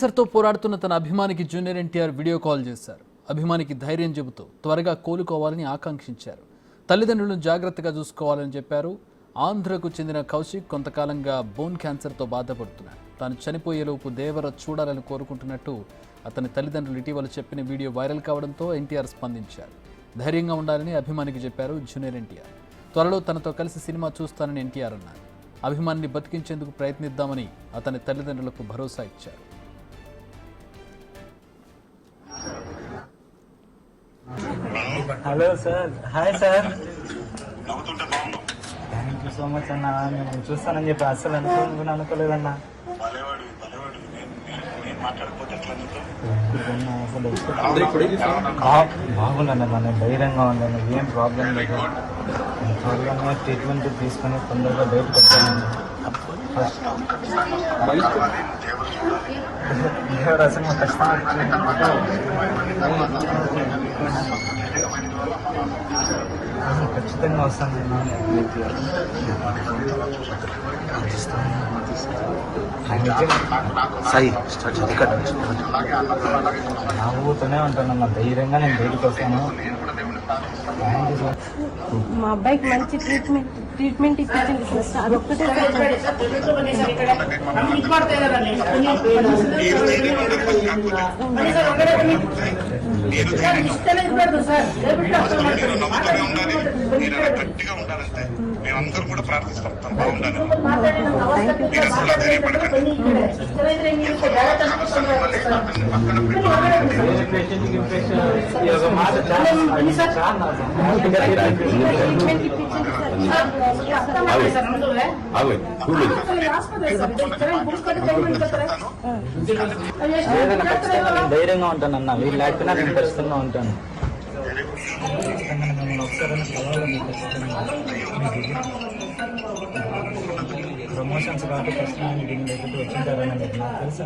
క్యాన్సర్తో పోరాడుతున్న తన అభిమానికి జూనియర్ ఎన్టీఆర్ వీడియో కాల్ చేశారు. అభిమానికి ధైర్యం చెబుతూ త్వరగా కోలుకోవాలని ఆకాంక్షించారు. తల్లిదండ్రులను జాగ్రత్తగా చూసుకోవాలని చెప్పారు. ఆంధ్రకు చెందిన కౌశిక్ కొంతకాలంగా బోన్ క్యాన్సర్తో బాధపడుతున్నాడు. తాను చనిపోయేలోపు దేవర చూడాలని కోరుకుంటున్నట్టు అతని తల్లిదండ్రులు ఇటీవల చెప్పిన వీడియో వైరల్ కావడంతో ఎన్టీఆర్ స్పందించారు. ధైర్యంగా ఉండాలని అభిమానికి చెప్పారు జూనియర్ ఎన్టీఆర్. త్వరలో తనతో కలిసి సినిమా చూస్తానని ఎన్టీఆర్ అన్నారు. అభిమానిని బతికించేందుకు ప్రయత్నిద్దామని అతని తల్లిదండ్రులకు భరోసా ఇచ్చారు. Hello sir, hi sir. Thank you so much అన్న. నేను చూస్తానని చెప్పి అస్సలు అనుకోలేదన్నా. బాగున్నాను, నేను ధైర్యంగా ఉన్నాను, ఏం ప్రాబ్లం లేదు. త్వరగానే ట్రీట్మెంట్ తీసుకొని తొందరగా బయటకు వచ్చాను. ఎవరు అసలు ఖచ్చితంగా వస్తాను. నవ్వుతూనే ఉంటాను, ధైర్యంగా నేను బయటకు వస్తాను. మా అబ్బాయికి మంచి ట్రీట్మెంట్ ఇప్పించింది సార్. అదొక్కటే మేమందరూ కూడా ప్రార్థిస్తాం బాగుండాలి. ధైర్యంగా ఉంటానన్నా, వీళ్ళు లేకపోయినా నేను ఖచ్చితంగా ఉంటాను. ప్రమోషన్స్ కాబట్టి ఖచ్చితంగా వచ్చింటారని నాకు తెలుసు.